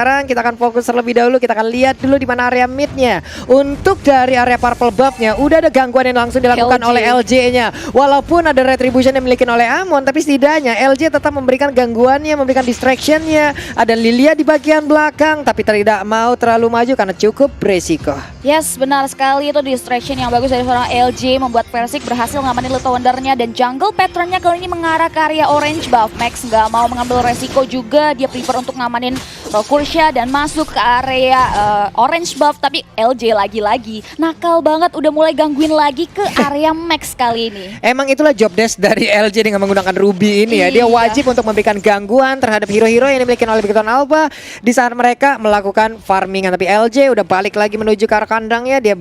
Sekarang kita akan fokus terlebih dahulu, kita akan lihat dulu di mana area midnya. Untuk dari area purple buff-nya, udah ada gangguan yang langsung dilakukan oleh LJ-nya. Walaupun ada retribution yang dimiliki oleh Amon, tapi setidaknya LJ tetap memberikan gangguannya, memberikan distraction-nya. Ada Lilia di bagian belakang, tapi tidak mau terlalu maju karena cukup beresiko. Yes, benar sekali, itu distraction yang bagus dari seorang LJ membuat Versik berhasil ngamanin Little Wonder-nya, dan jungle pattern-nya kali ini mengarah ke area orange buff. Max nggak mau mengambil resiko juga, dia prefer untuk ngamanin Rokursha dan masuk ke area orange buff, tapi LJ lagi-lagi nakal banget, udah mulai gangguin lagi ke area Max kali ini. Emang itulah job desk dari LJ dengan menggunakan Ruby ini ya. Dia wajib untuk memberikan gangguan terhadap hero-hero yang dimiliki oleh Beacon Alpha di saat mereka melakukan farmingan. Tapi LJ udah balik lagi menuju ke arah kandangnya. Dia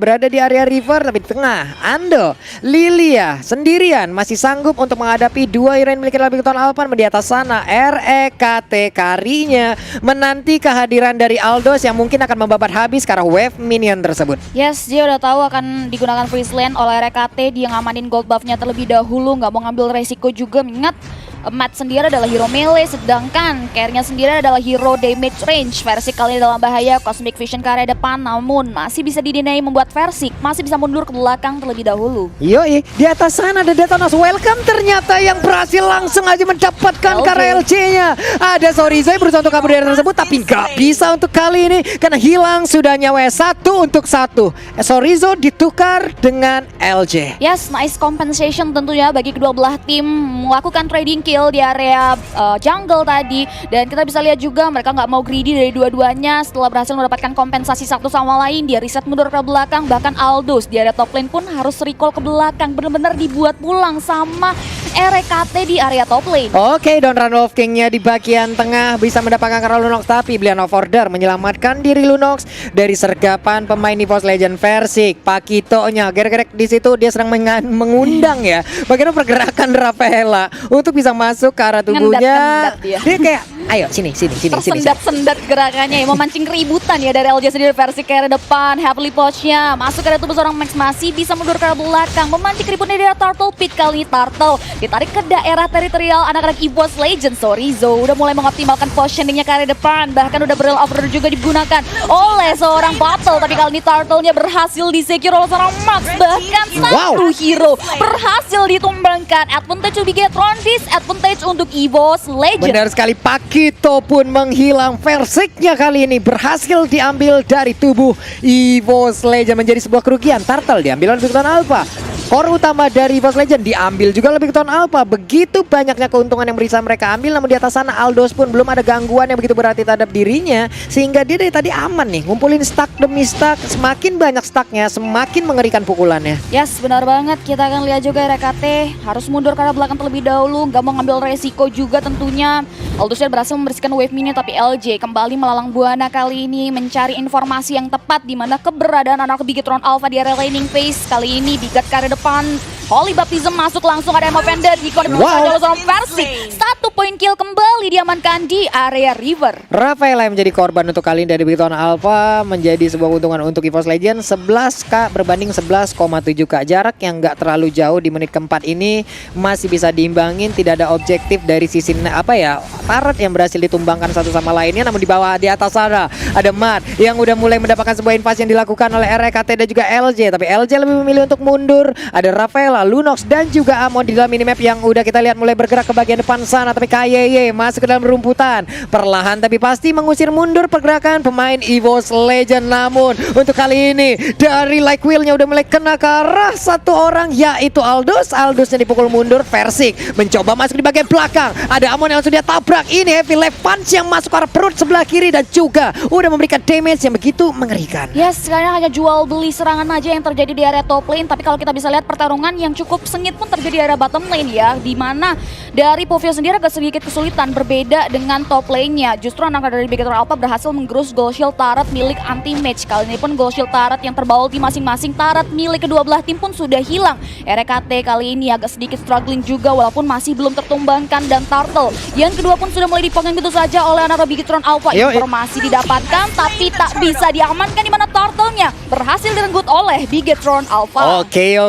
berada di area river, tapi di tengah Ando, Lilia sendirian masih sanggup untuk menghadapi dua hero yang dimiliki oleh Beacon Alpha. Di atas sana REKT karinya menanti kehadiran dari Aldos yang mungkin akan membabat habis karena wave minion tersebut. Yes, dia udah tahu akan digunakan freeze land oleh RKT. Dia ngamanin gold buff-nya terlebih dahulu, nggak mau ngambil resiko juga, mengingat Matt sendiri adalah hero melee, sedangkan carry-nya sendiri adalah hero damage range. Versik kali ini dalam bahaya, Cosmic Vision ke area depan, namun masih bisa didinai membuat Versik masih bisa mundur ke belakang terlebih dahulu. Yoi, di atas sana ada Detonas Welcome ternyata yang berhasil langsung aja mendapatkan karena LJ-nya. Ada Sorizo yang berusaha untuk kabur dari tersebut, tapi nggak bisa untuk kali ini karena hilang sudah nyawa 1 untuk 1. Sorizo ditukar dengan LJ. Yes, nice compensation tentunya bagi kedua belah tim melakukan trading kill di area jungle tadi, dan kita bisa lihat juga mereka nggak mau greedy dari dua-duanya. Setelah berhasil mendapatkan kompensasi satu sama lain, dia reset mundur ke belakang. Bahkan Aldous di area top lane pun harus recall ke belakang, benar-benar dibuat pulang sama RKT di area top lane. Oke, Don Run of King-nya di bagian tengah bisa mendapatkan karena Lunox, tapi Brilliant of Order menyelamatkan diri Lunox dari sergapan pemain EVOS Legend Versik. Pakito-nya gerek-gerek di situ, dia sedang mengundang ya bagaimana pergerakan Rafaela untuk bisa masuk ke arah tubuhnya. Dia kayak ayo sini. tersendat-sendat gerakannya ya, memancing keributan ya dari LJ sendiri. Versi ke arah depan, Heavily Pouch-nya masuk ke arah tubuh seorang Max, masih bisa mundur ke arah belakang, memancing keributan dari Turtle Pit. Kali ini Turtle ditarik ke daerah teritorial anak-anak EVOS Legends. Sorizo udah mulai mengoptimalkan positioningnya ke arah depan, bahkan udah Brilliant of Order juga digunakan oleh seorang Battle, tapi kali ini Turtle-nya berhasil di-secure oleh seorang Max. Bahkan satu hero berhasil ditumbangkan. Advantage to Bigetron, disadvantage untuk EVOS Legends. Benar sekali, Pakito pun menghilang. Versiknya kali ini berhasil diambil dari tubuh EVOS Legend, menjadi sebuah kerugian. Turtle diambil oleh Beacon Alpha. Core utama dari EVOS Legend diambil juga oleh Beacon Alpha. Begitu banyaknya keuntungan yang bisa mereka ambil, namun di atas sana Aldos pun belum ada gangguan yang begitu berarti terhadap dirinya, sehingga dia dari tadi aman nih, ngumpulin stack demi stack. Semakin banyak stacknya, semakin mengerikan pukulannya. Yes, benar banget. Kita akan lihat juga RKT harus mundur ke arah belakang terlebih dahulu, nggak mau ngambil resiko juga tentunya. Aldous berhasil membersihkan wave mini, tapi LJ kembali melalang buana kali ini mencari informasi yang tepat di mana keberadaan anak Bigetron Alpha di area laning phase. Kali ini Bigat ke arah depan, Holy Baptism masuk langsung, ada Emma Vendor di kode oleh seorang Versik. 1 poin kill kembali diamankan di area river. Rafaela yang menjadi korban untuk kali ini dari Beacon Alpha, menjadi sebuah keuntungan untuk EVOS Legend. 11k berbanding 11,7k, jarak yang nggak terlalu jauh di menit keempat ini masih bisa diimbangin. Tidak ada objektif dari sisi turret yang berhasil ditumbangkan satu sama lainnya. Namun di bawah, di atas sana ada Matt yang udah mulai mendapatkan sebuah invasi yang dilakukan oleh RKT dan juga LJ, tapi LJ lebih memilih untuk mundur. Ada Rafaela, Lunox dan juga Amon di dalam minimap yang udah kita lihat mulai bergerak ke bagian depan sana, tapi KYY masuk ke dalam rumputan. Perlahan tapi pasti mengusir mundur pergerakan pemain EVOS Legend. Namun untuk kali ini dari Like Wheel-nya udah mulai kena ke arah satu orang, yaitu Aldous. Aldous-nya dipukul mundur. Versik mencoba masuk di bagian belakang. Ada Amon yang langsung dia tabrak. Ini heavy left punch yang masuk ke arah perut sebelah kiri dan juga udah memberikan damage yang begitu mengerikan. Yes, sekarang hanya jual beli serangan aja yang terjadi di area top lane, tapi kalau kita bisa lihat pertarungan yang cukup sengit pun terjadi di area bottom lane ya, di mana dari Povio sendiri agak sedikit kesulitan, berbeda dengan top lane-nya. Justru anak dari Beacon Alpha berhasil menggerus gold shield turret milik anti-match. Kali ini pun gold shield turret yang terbaul di masing-masing turret milik kedua belah tim pun sudah hilang. RKT kali ini agak sedikit struggling juga walaupun masih belum tertumbangkan, dan Turtle yang kedua pun sudah mulai dipegang gitu saja oleh anak Beacon Alpha. Informasi didapatkan tapi tak bisa diamankan, di mana Turtle-nya berhasil direnggut oleh Bigetron Alpha. Oke.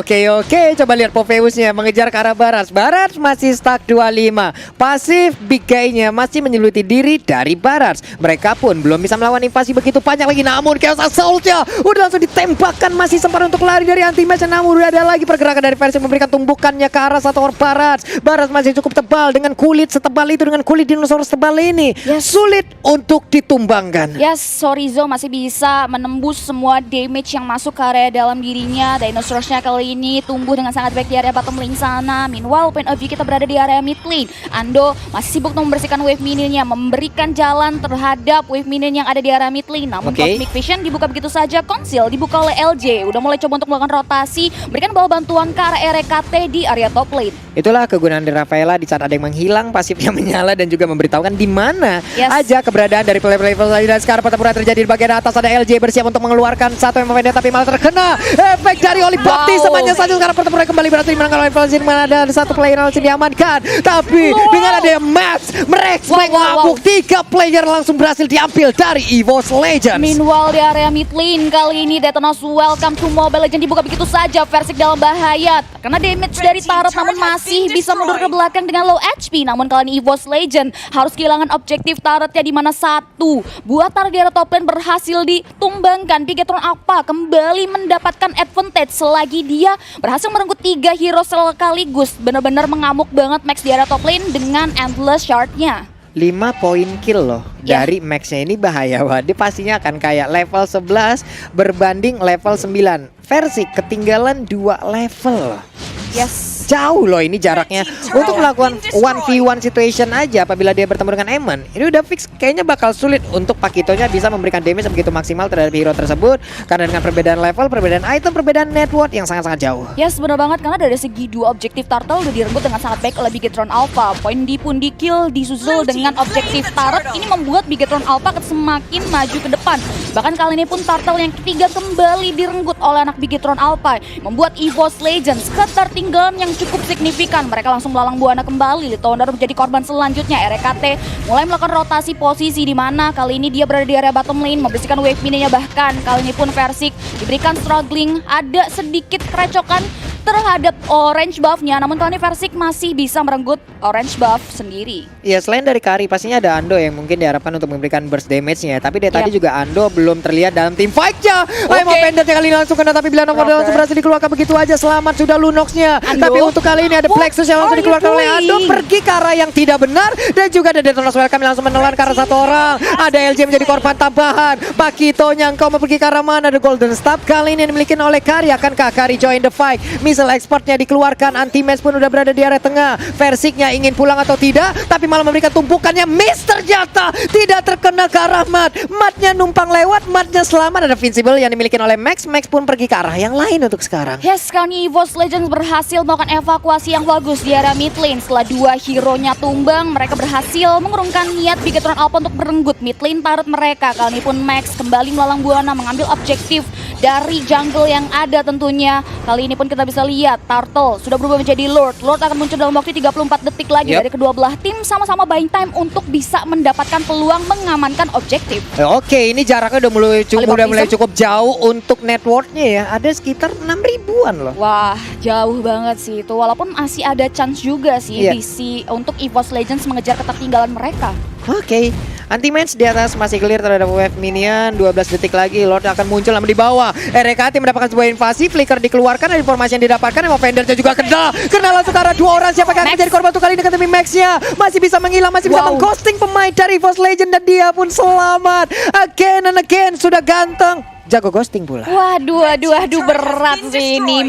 coba lihat Popheusnya mengejar ke arah Barats. Barats masih stuck 25. Pasif Big Guy-nya masih menyeluti diri dari Barats. Mereka pun belum bisa melawan invasi begitu banyak lagi. Namun Chaos Assault-nya udah langsung ditembakkan. Masih sempat untuk lari dari anti-match. Namun udah ada lagi pergerakan dari versi memberikan tumbukannya ke arah satu orang Barats. Barats masih cukup tebal dengan kulit setebal itu, dengan kulit dinosaurus tebal ini. Sulit untuk ditumbangkan. Sorizo masih bisa menembus semua damage yang masuk ke area dalam dirinya. Dinosaurusnya kali ini tumbuh dengan sangat baik di area bottom lane sana. Meanwhile, point of view kita berada di area mid lane. Ando masih sibuk untuk membersihkan wave minionnya, memberikan jalan terhadap wave minion yang ada di area mid lane. Namun Cosmic Vision dibuka begitu saja. Conceal dibuka oleh LJ. Udah mulai coba untuk melakukan rotasi, berikan bawah bantuan ke arah RKT di area top lane. Itulah kegunaan dari Rafaela di saat ada yang menghilang, pasifnya menyala dan juga memberitahukan di mana aja keberadaan dari player-player lain. Dan sekarang pertempuran terjadi di bagian atas, ada LJ bersiap untuk mengeluarkan satu yang memendek tapi malah terkena efek dari Oli Baptisemanya saja. Sekarang pertempuran kembali berarti dimenangkan oleh Valzin, mana ada satu player langsung diamankan. Tapi dengan ada Max mengamuk, 3 player langsung berhasil diambil dari EVOS Legends. Meanwhile di area mid lane kali ini Detona's Welcome to Mobile Legends dibuka begitu saja. Versik dalam bahaya karena damage dari turret, namun masih bisa mundur ke belakang dengan low HP. Namun kali ini EVOS Legends harus kehilangan objektif turretnya, di mana satu buah turret di area top lane berhasil ditumbangkan. Bigetron Alpha kembali mendapatkan advantage selagi dia berhasil merenggut 3 hero sekaligus. Benar-benar mengamuk banget Max di area top lane dengan Endless Shard-nya. 5 poin kill loh dari Max-nya, ini bahaya. Wah, dia pastinya akan kayak level 11 berbanding level 9. Versi ketinggalan 2 level. Jauh loh ini jaraknya. Untuk melakukan 1v1 situation aja apabila dia bertemu dengan Emon, ini udah fix kayaknya bakal sulit untuk Pakitonya bisa memberikan damage begitu maksimal terhadap hero tersebut. Karena dengan perbedaan level, perbedaan item, perbedaan network yang sangat-sangat jauh. Benar banget, karena dari segi 2 objektif turtle udah direnggut dengan sangat baik oleh Bigetron Alpha. Poin pun di kill disusul dengan objektif turret. Ini membuat Bigetron Alpha semakin maju ke depan. Bahkan kali ini pun turtle yang ketiga kembali direnggut oleh anak Bigetron Alpha, membuat EVOS Legends ketertinggalan yang cukup signifikan. Mereka langsung melalang buana kembali. Litounder menjadi korban selanjutnya. RKT mulai melakukan rotasi posisi, di mana kali ini dia berada di area bottom lane membersihkan wave minionnya. Bahkan kali ini pun Versik diberikan struggling, ada sedikit kerecokan terhadap orange buff-nya. Namun kali ini Versik masih bisa merenggut orange buff sendiri. Selain dari Kari pastinya ada Ando yang mungkin diharapkan untuk memberikan burst damage-nya. Tapi dari tadi juga Ando belum terlihat dalam tim fight-nya. Mau Pendernya kali ini langsung kena, tapi bila nomor langsung berhasil dikeluarkan begitu aja. Selamat sudah Lunox-nya. Tapi untuk kali ini ada Plexus yang langsung dikeluarkan oleh Ando, pergi ke arah yang tidak benar. Dan juga ada Detona's Welcome yang langsung menelan ke arah satu orang. Ada LJ menjadi korban tambahan. Pakitonya engkau mau pergi ke arah mana? Ada Golden Staff kali ini dimiliki oleh Kari. Akankah Kari join the fight? Missile expertnya dikeluarkan, anti-match pun udah berada di area tengah. Versiknya ingin pulang atau tidak, tapi malah memberikan tumpukannya. Miss ternyata tidak terkena ke arah Mat. Matnya numpang lewat, Matnya selamat. Ada Invincible yang dimiliki oleh Max. Max pun pergi ke arah yang lain untuk sekarang. Kali EVOS Legends berhasil melakukan evakuasi yang bagus di area mid lane. Setelah 2 hero-nya tumbang, mereka berhasil mengurungkan niat Bigetron Alpha untuk merenggut mid lane turret mereka. Kali ini pun Max kembali melalang buana mengambil objektif dari jungle yang ada tentunya. Kali ini pun kita bisa lihat Turtle sudah berubah menjadi Lord. Lord akan muncul dalam waktu 34 detik lagi dari kedua belah tim, sama-sama buying time untuk bisa mendapatkan peluang mengamankan objektif. Ini jaraknya udah mulai cukup jauh untuk networknya ya. Ada sekitar 6 ribuan loh. Wah, jauh banget sih itu. Walaupun masih ada chance juga sih untuk EVOS Legends mengejar ketertinggalan mereka. Anti-match di atas masih clear terhadap wave minion. 12 detik lagi Lord akan muncul namun di bawah. RKT mendapatkan sebuah invasi, flicker dikeluarkan, ada informasi yang didapatkan. Defendernya juga kena langsung ke arah 2 orang. Siapa yang akan menjadi korban untuk kali ini? Ketemu Max-nya masih bisa menghilang, masih bisa mengghosting pemain dari EVOS Legends, dan dia pun selamat. Again and again, sudah ganteng, jago ghosting pula. Waduh, berat sih ini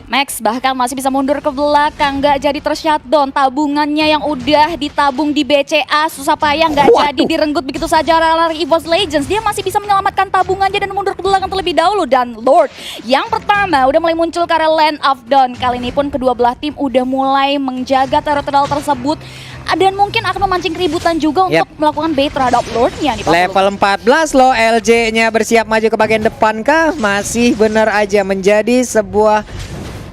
Max bahkan masih bisa mundur ke belakang, nggak jadi ter-shutdown. Tabungannya yang udah ditabung di BCA susah payah nggak jadi direnggut begitu saja oleh EVOS Legends. Dia masih bisa menyelamatkan tabungannya dan mundur ke belakang terlebih dahulu. Dan Lord yang pertama udah mulai muncul ke arah Land of Dawn. Kali ini pun kedua belah tim udah mulai menjaga turret tersebut. Dan mungkin akan memancing keributan juga untuk melakukan bait terhadap Lordnya nih. Level 14 loh, LJ-nya bersiap maju ke bagian depan kah? Masih benar aja menjadi sebuah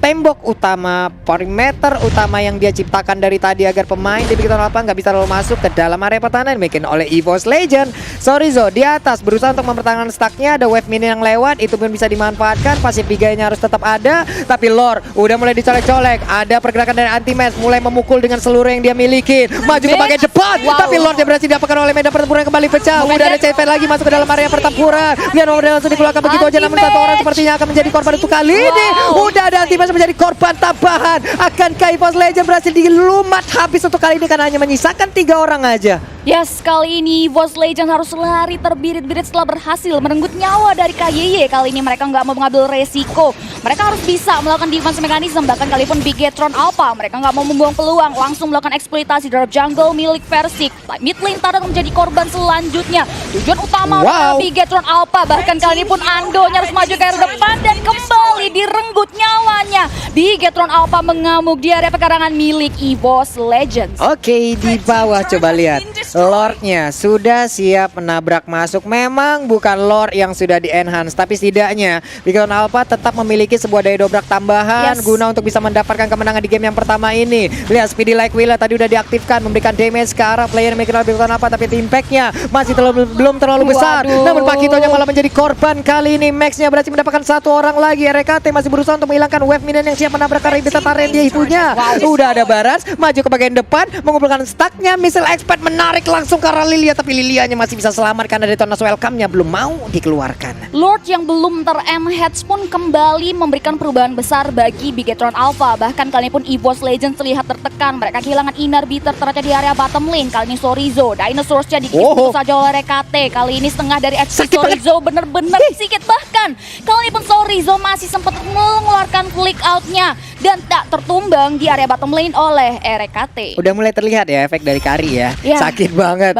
tembok utama, perimeter utama yang dia ciptakan dari tadi agar pemain di Big Town Alpha nggak bisa lalu masuk ke dalam area pertahanan dibikin oleh EVOS Legend. Sorizo di atas berusaha untuk mempertahankan stacknya, ada wave minion yang lewat, itu pun bisa dimanfaatkan. Pasif biganya harus tetap ada, tapi Lord udah mulai dicolek-colek. Ada pergerakan dari Anti-Match mulai memukul dengan seluruh yang dia miliki, maju ke bagian depan, tapi Lord yang berhasil didapatkan oleh medan pertempuran yang kembali pecah. Udah ada CP lagi masuk ke dalam area pertempuran. Lihat nomor langsung dikeluarkan begitu aja, namun satu orang sepertinya akan menjadi korban untuk kali ini. Udah ada Anti-Match menjadi korban tambahan. Akankah EVOS Legend berhasil dilumat habis untuk kali ini karena hanya menyisakan 3 orang aja? Yes, kali ini EVOS Legend harus lari terbirit-birit setelah berhasil merenggut nyawa dari KYY. Kali ini mereka nggak mau mengambil resiko. Mereka harus bisa melakukan defense mekanisme, bahkan kali pun Bigetron Alpha. Mereka nggak mau membuang peluang, langsung melakukan eksploitasi terhadap jungle milik Versik. Mid lane Tara menjadi korban selanjutnya. Tujuan utama Bigetron Alpha, bahkan kali ini pun Ando harus maju ke arah depan dan kembali direnggut nyawanya. Bigetron Alpha mengamuk di area pekarangan milik EVOS Legends. Oke, di bawah coba lihat. Lordnya sudah siap menabrak masuk. Memang bukan Lord yang sudah di-enhance, tapi setidaknya Bigetron Alpha tetap memiliki sebuah daya dobrak tambahan guna untuk bisa mendapatkan kemenangan di game yang pertama ini. Lihat Speedy Like Willa tadi udah diaktifkan, memberikan damage ke arah player Bigetron Alpha, tapi impact-nya masih belum terlalu besar. Namun Pakitonya malah menjadi korban kali ini. Max-nya berhasil mendapatkan 1 orang lagi. RKT masih berusaha untuk menghilangkan wave minion yang siap menabrak karena beta taren dia ibunya. Udah ada Baras maju ke bagian depan, mengumpulkan stacknya. Missile Expert menarik langsung ke arah Lilia, tapi Lilianya masih bisa selamat karena Detonas Welcome-nya belum mau dikeluarkan. Lord yang belum ter-enhance pun kembali memberikan perubahan besar bagi Bigetron Alpha. Bahkan kali ini pun EVOS Legends terlihat tertekan. Mereka kehilangan Inner Beater ternyata di area bottom lane. Kali ini Sorizo, Dinosaurs-nya dikit saja oleh RKT. Kali ini setengah dari HP Sorizo bener-bener sedikit. Bahkan kali ini pun Sorizo masih sempat mengeluarkan flick out-nya dan tak tertumbang di area bottom lane oleh RKT. Udah mulai terlihat ya efek dari Kari ya. Sakit banget.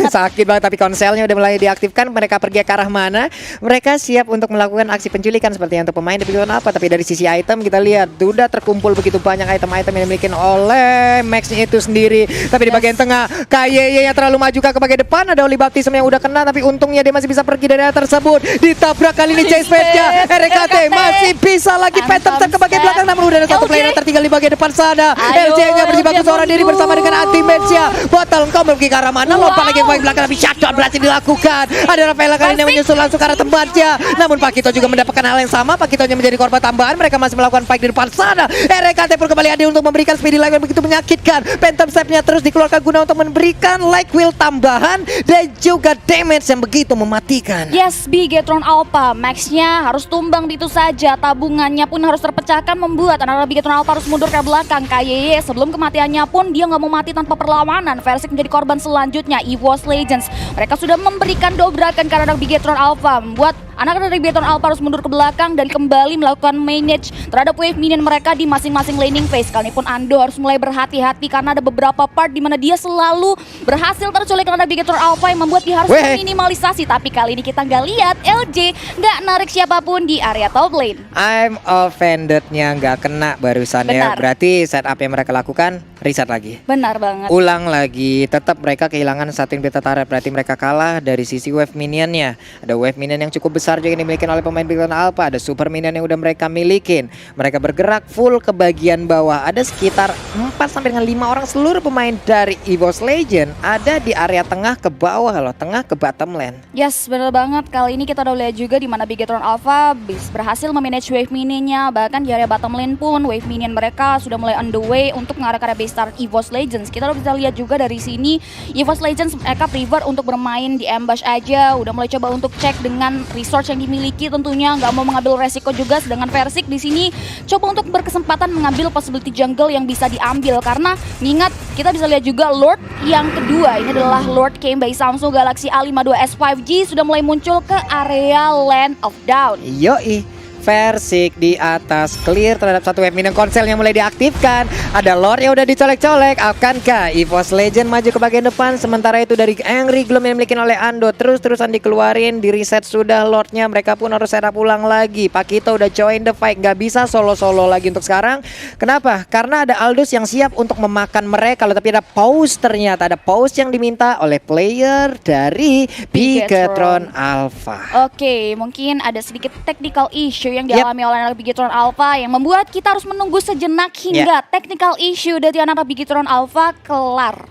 Sakit banget, tapi konselnya udah mulai diaktifkan. Mereka pergi ke arah mana? Mereka siap untuk melakukan aksi penculikan seperti yang untuk pemain di Bigetron Alpha. Tapi dari sisi item kita lihat sudah terkumpul begitu banyak item-item yang dimiliki oleh Max-nya itu sendiri. Tapi di bagian tengah KYY yang terlalu maju ke bagian depan, ada Oli Baptism yang udah kena, tapi untungnya dia masih bisa pergi dari area tersebut. Ditabrak kali ini Chase Page-nya. RKT masih bisa lagi Phantom Step ke bagian belakang, namun udah ada satu player yang tertinggal di bagian depan sana. LJ-nya berjibaku seorang diri bersama dengan Anti-Match-nya. Botol kau pergi ke arah mana? Lompat lagi ke bagian belakang, tapi shutdown berhasil dilakukan. Ada Rafaela kali ini menyusul langsung ke arah tempatnya. Namun Pakito juga mendapatkan hal yang sama. Pakitonya menjadi korban tambahan. Mereka masih melakukan fight di depan sana. RKT pun kembali hadir untuk memberikan speedy lag yang begitu menyakitkan. Phantom Step-nya terus dikeluarkan guna untuk memberikan like wheel tambahan dan juga damage yang begitu mematikan. Yes, Bigetron Alpha Max-nya harus tumbang begitu saja. Tabungannya pun harus terpecahkan, membuat anak Bigetron Alpha harus mundur ke belakang. KYY sebelum kematiannya pun dia nggak mau mati tanpa perlawanan. Versik menjadi korban selanjutnya. EVOS Legends mereka sudah memberikan dobrakan karena Bigetron Alpha, membuat anak-anak dari Bigetron Alpha harus mundur ke belakang dan kembali melakukan manage terhadap wave minion mereka di masing-masing laning phase. Kali ini pun Ando harus mulai berhati-hati karena ada beberapa part di mana dia selalu berhasil terculik karena Bigetron Alpha yang membuat dia harus meminimalisasi. Tapi kali ini kita nggak lihat LJ nggak narik siapapun di area top lane. I'm offended-nya nggak kena barusannya. Berarti setup yang mereka lakukan reset lagi. Benar banget. Ulang lagi. Tetap mereka kehilangan satu beta turret. Berarti mereka kalah dari sisi wave minionnya. Ada wave minion yang cukup besar juga yang dimiliki oleh pemain Bigetron Alpha. Ada super minion yang udah mereka milikin. Mereka bergerak full ke bagian bawah. Ada sekitar 4 sampai dengan 5 orang seluruh pemain dari EVOS Legend ada di area tengah ke bawah loh, tengah ke bottom lane. Yes, benar banget. Kali ini kita udah lihat juga di mana Bigetron Alpha berhasil memanage wave minionnya. Bahkan di area bottom lane pun wave minion mereka sudah mulai on the way untuk mengarah ke area base start EVOS Legends. Kita udah bisa lihat juga dari sini EVOS Legends mereka prefer untuk bermain di ambush aja. Udah mulai coba untuk cek dengan resource yang dimiliki, tentunya nggak mau mengambil resiko juga. Sedangkan Versik di sini coba untuk berkesempatan mengambil possibility jungle yang bisa diambil, karena ingat kita bisa lihat juga Lord yang kedua ini adalah Lord Came by Samsung Galaxy A52s 5G sudah mulai muncul ke area Land of Dawn. Yoi. Versik di atas clear terhadap satu wave minion, konselnya mulai diaktifkan. Ada Lord yang udah dicolek-colek. Akankah EVOS Legend maju ke bagian depan? Sementara itu dari Angry Gloom yang dimiliki oleh Ando terus-terusan dikeluarin, di reset sudah Lordnya. Mereka pun harus setup ulang lagi. Pakito udah join the fight, nggak bisa solo-solo lagi untuk sekarang. Kenapa? Karena ada Aldous yang siap untuk memakan mereka. Tapi ada pause, ternyata ada pause yang diminta oleh player dari Bigetron Alpha. Oke, mungkin ada sedikit technical issue yang dialami oleh anak Bigetron Alpha yang membuat kita harus menunggu sejenak hingga technical issue dari anak Bigetron Alpha kelar.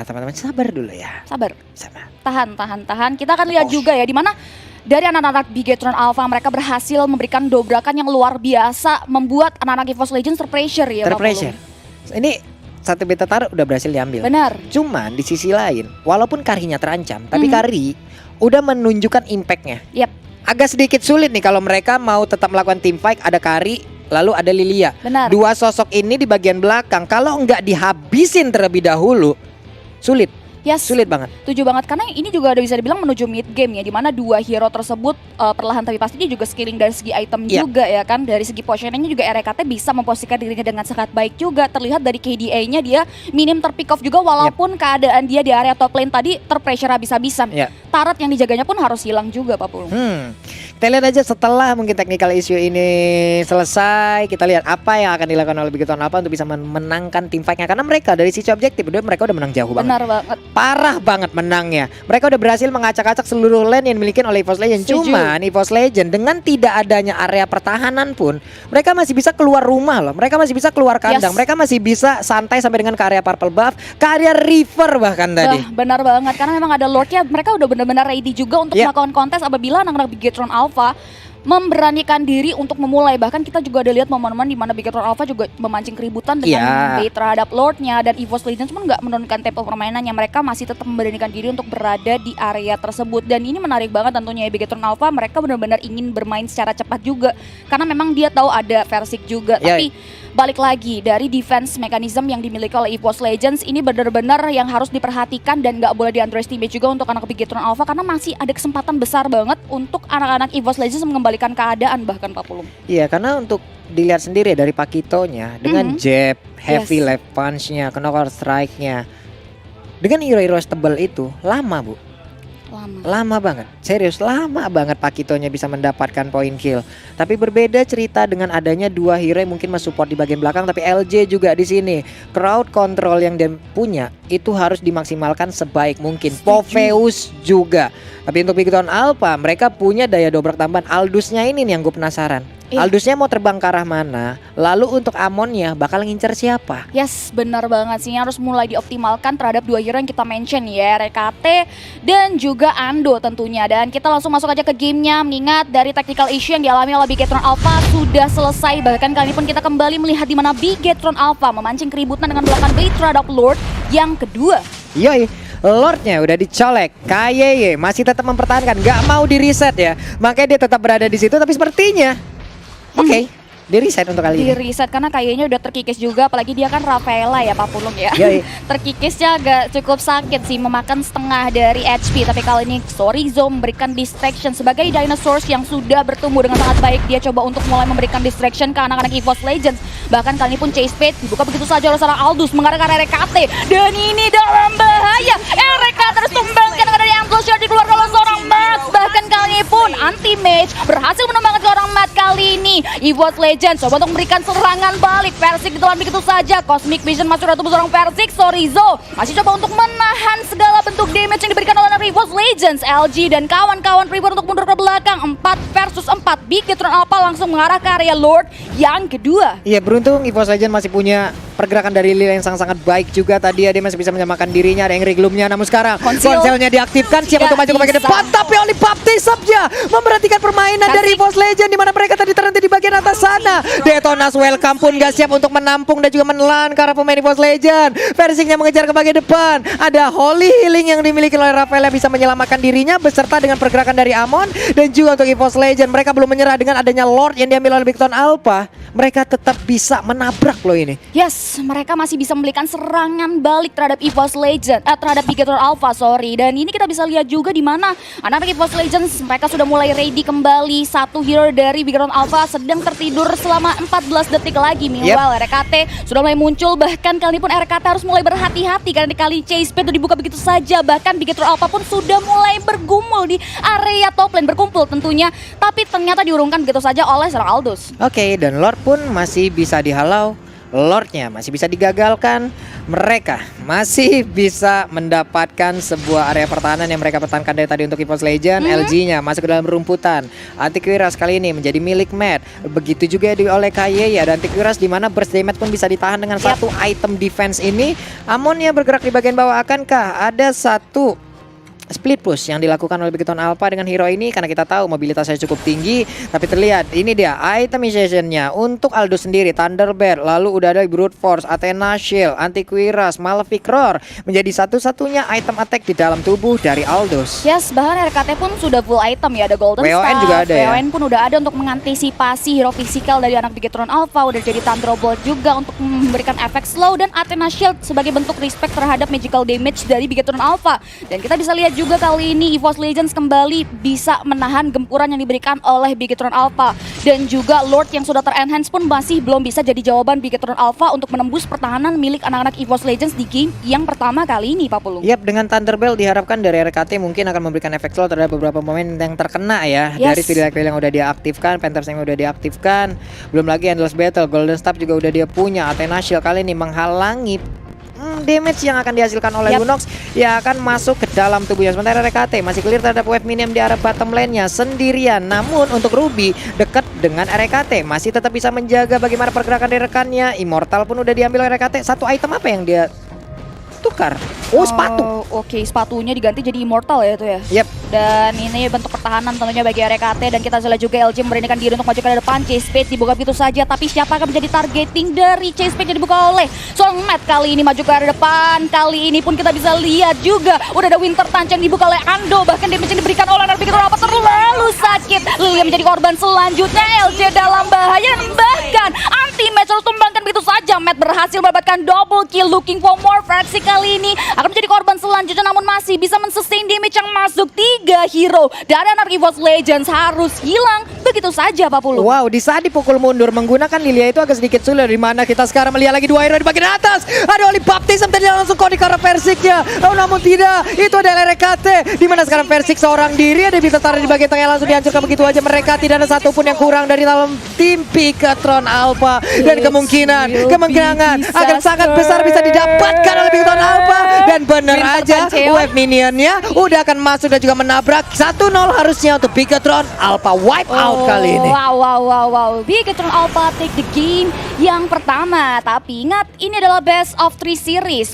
Teman-teman, sabar dulu ya. Sabar. Sabar. Tahan. Kita akan lihat juga ya di mana dari anak-anak Bigetron Alpha mereka berhasil memberikan dobrakan yang luar biasa, membuat anak-anak EVOS Legends terpressure ya. Terpressure. Ini satu beta taruh udah berhasil diambil. Benar. Cuman di sisi lain, walaupun Karinya terancam, tapi Kari udah menunjukkan impactnya. Yap. Agak sedikit sulit nih kalau mereka mau tetap melakukan team fight. Ada Kari, lalu ada Lilia. Benar. Dua sosok ini di bagian belakang, kalau nggak dihabisin terlebih dahulu, sulit. Yes. Sulit banget. Setuju banget karena ini juga udah bisa dibilang menuju mid game ya, di mana dua hero tersebut perlahan tapi pasti dia juga scaling dari segi item juga ya kan, dari segi positioningnya juga RKT bisa memposisikan dirinya dengan sangat baik juga. Terlihat dari KDA-nya dia minim terpick off juga walaupun keadaan dia di area top lane tadi terpressure habis-habisan. Turret yang dijaganya pun harus hilang juga Pak Pulung. Kita lihat aja setelah mungkin technical issue ini selesai, kita lihat apa yang akan dilakukan oleh Bigetron Alpha untuk bisa memenangkan tim fight-nya, karena mereka dari sisi objektif mereka udah menang jauh banget. Benar banget. Parah banget menangnya. Mereka udah berhasil mengacak-acak seluruh lane yang dimiliki oleh EVOS Legends. Cuman EVOS Legends dengan tidak adanya area pertahanan pun mereka masih bisa keluar rumah loh. Mereka masih bisa keluar kandang. Mereka masih bisa santai sampai dengan ke area purple buff, ke area river bahkan tadi. Benar banget karena memang ada Lordnya. Mereka udah benar-benar ready juga untuk melakukan kontes apabila anak-anak Bigetron Alpha memberanikan diri untuk memulai. Bahkan kita juga ada lihat momen-momen di mana Bigetron Alpha juga memancing keributan dengan bait terhadap Lordnya, dan EVOS Legends pun nggak menurunkan tempo permainannya. Mereka masih tetap memberanikan diri untuk berada di area tersebut, dan ini menarik banget tentunya ya. Bigetron Alpha mereka benar-benar ingin bermain secara cepat juga karena memang dia tahu ada Versik juga. Tapi balik lagi dari defense mechanism yang dimiliki oleh EVOS Legends ini benar-benar yang harus diperhatikan dan nggak boleh di underestimate juga untuk anak Bigetron Alpha, karena masih ada kesempatan besar banget untuk anak-anak EVOS Legends mengembalikan keadaan bahkan Pak Pulung. Iya, karena untuk dilihat sendiri dari Pakitonya dengan jab, heavy left punch-nya, knockout strike-nya, dengan hero-hero tebal itu lama Bu. Lama banget, serius lama banget Pakitonya bisa mendapatkan poin kill. Tapi berbeda cerita dengan adanya dua hero yang mungkin mensupport di bagian belakang, tapi LJ juga di sini. Crowd control yang dia punya itu harus dimaksimalkan sebaik mungkin. Popheus juga. Tapi untuk Bigetron Alpha mereka punya daya dobrak tambahan. Aldusnya ini nih yang gue penasaran. Aldusnya mau terbang ke arah mana? Lalu untuk Amonnya bakal ngincer siapa? Yes, benar banget sih, harus mulai dioptimalkan terhadap dua hero yang kita mention ya, RKT dan juga Ando tentunya. Dan kita langsung masuk aja ke gamenya, mengingat dari technical issue yang dialami oleh Bigetron Alpha sudah selesai. Bahkan kali ini pun kita kembali melihat di mana Bigetron Alpha memancing keributan dengan melakukan bait terhadap Lord yang kedua. Yoi, Lordnya udah dicolek. KYY masih tetap mempertahankan, nggak mau di reset ya. Makanya dia tetap berada di situ, tapi sepertinya Oke, di reset untuk kali ini. Di reset karena kayaknya udah terkikis juga, apalagi dia kan Rafaela ya Pak Pulung ya. Terkikisnya agak cukup sakit sih, memakan setengah dari HP. Tapi kali ini Sorizo memberikan distraction sebagai dinosaurs yang sudah bertumbuh dengan sangat baik. Dia coba untuk mulai memberikan distraction ke anak-anak EVOS Legends. Bahkan kali ini pun Chase Pit dibuka begitu saja oleh seorang Aldous mengarah ke RKT. Dan ini dalam bahaya. RKT harus tumbangkan dengan yang shot dikeluarkan oleh seorang Matt. Bahkan kali ini pun anti-mage berhasil menumbangkan seorang Matt kali ini. EVOS Legends coba untuk memberikan serangan balik. Versik ditelan begitu saja. Cosmic Vision masuk dari tubuh seorang Versik. Sorizo masih coba untuk menahan segala bentuk damage yang diberikan oleh EVOS Legends. LG dan kawan-kawan pribadi untuk mundur ke belakang. 4 versus 4. Bigetron Alpha langsung mengarah ke area Lord yang kedua. Iya, beruntung EVOS Legends masih punya pergerakan dari Lil yang sangat baik juga. Tadi dia masih bisa menyamakan dirinya. Ada yang Riglumnya, namun sekarang konselnya diaktifkan, siap untuk maju ke bagian depan. Tapi Oli Baptisabnya memperhatikan permainan dari EVOS Legends, di mana mereka tadi terhenti di bagian atas sana. Detonas welcome pun gak siap untuk menampung dan juga menelan ke arah pemain EVOS Legends. Versiknya mengejar ke bagian depan. Ada Holy Healing yang dimiliki oleh Rafael yang bisa menyelamatkan dirinya beserta dengan pergerakan dari Amon. Dan juga untuk EVOS Legends, mereka belum menyerah dengan adanya Lord yang diambil oleh Bigetron Alpha. Mereka tetap bisa menabrak loh ini. Yes, mereka masih bisa memberikan serangan balik terhadap EVOS Legends, terhadap Bigetron Alpha, sorry. Dan ini kita bisa lihat juga di mana anak-anak EVOS Legends mereka sudah mulai ready kembali. Satu hero dari Bigetron Alpha sedang tertidur selama 14 detik lagi. Meanwhile RKT sudah mulai muncul, bahkan kali ini pun RKT harus mulai berhati-hati karena kali Chase Pit dibuka begitu saja. Bahkan Bigetron Alpha pun sudah mulai bergumul di area top lane, berkumpul tentunya. Tapi ternyata diurungkan begitu saja oleh seorang Aldous. Oke, dan Lord pun masih bisa dihalau Lordnya masih bisa digagalkan. Mereka masih bisa mendapatkan sebuah area pertahanan yang mereka pertahankan dari tadi untuk EVOS Legend. LG-nya masuk ke dalam rumputan. Antivirus kali ini menjadi milik Matt. Begitu juga oleh KY dan Antivirus, di mana burst damage pun bisa ditahan dengan satu item defense ini. Amonnya bergerak di bagian bawah. Akankah ada satu split push yang dilakukan oleh Bigetron Alpha dengan hero ini? Karena kita tahu mobilitasnya cukup tinggi. Tapi terlihat ini dia itemization-nya untuk Aldo sendiri. Thunderbird, lalu udah ada Brute Force, Athena Shield, Antivirus, Malefic Roar menjadi satu-satunya item attack di dalam tubuh dari Aldos. Yes, bahkan RKT pun sudah full item ya. Ada Golden WON Staff, juga ada ya. WON pun udah ada untuk mengantisipasi hero fisikal dari anak Bigetron Alpha. Udah jadi Thunderbolt juga untuk memberikan efek slow, dan Athena Shield sebagai bentuk respect terhadap magical damage dari Bigetron Alpha. Dan kita bisa lihat juga kali ini EVOS Legends kembali bisa menahan gempuran yang diberikan oleh Bigetron Alpha. Dan juga Lord yang sudah ter-enhance pun masih belum bisa jadi jawaban Bigetron Alpha untuk menembus pertahanan milik anak-anak EVOS Legends di game yang pertama kali ini, Pak Pulung. Yap, dengan Thunderbell diharapkan dari RKT mungkin akan memberikan efek slow terhadap beberapa pemain yang terkena ya. Yes. Dari Speed Light Veil yang udah diaktifkan, Panthers yang udah diaktifkan, belum lagi Endless Battle, Golden Staff juga udah dia punya. Athena Shield kali ini menghalangi damage yang akan dihasilkan oleh Lunox yang akan masuk ke dalam tubuhnya. Sementara RKT masih clear terhadap wave minion di arah bottom lane-nya sendirian. Namun untuk Ruby dekat dengan RKT masih tetap bisa menjaga bagaimana pergerakan dari rekannya. Immortal pun udah diambil oleh RKT. Satu item apa yang dia tukar? Oh, sepatu. Oke, sepatunya diganti jadi Immortal ya itu ya. Yep. Dan ini bentuk pertahanan tentunya bagi RKT, dan kita lihat juga LG memberanikan diri untuk maju ke depan. Chase Page dibuka begitu saja, tapi siapa akan menjadi targeting dari Chase Page yang dibuka oleh seorang Matt kali ini maju ke arah depan. Kali ini pun kita bisa lihat juga udah ada Winter Punch yang dibuka oleh Ando, bahkan damage yang diberikan oleh Bigetron Alpha terlalu sakit. Lilia menjadi korban selanjutnya. LG dalam bahaya, bahkan anti-match harus tumbangkan begitu saja. Matt berhasil mendapatkan double kill. Looking for more fraksi kali ini akan menjadi korban selanjutnya, namun masih bisa men-sustain damage yang masuk. 3 hero dari anak EVOS Legends harus hilang begitu saja, Pak Pulu. Wow, di saat dipukul mundur menggunakan Lilia itu agak sedikit sulit, di mana kita sekarang melihat lagi 2 hero di bagian atas. Ada Oli Baptism tadi langsung kode ke arah Versiknya. Oh, namun tidak, itu adalah RKT, di mana sekarang Versik seorang diri ada bisa taruh di bagian tengah, langsung dihancurkan begitu aja. Mereka tidak ada satupun yang kurang dari dalam tim Bigetron Alpha, dan kemungkinan akan sangat besar bisa didapatkan oleh Bigetron Alpha. Dan bener aja wave minionnya udah akan masuk dan juga menabrak. 1-0 harusnya untuk Bigetron Alpha wipe out kali ini. Wow. Bigetron Alpha take the game yang pertama. Tapi ingat, ini adalah best of 3 series.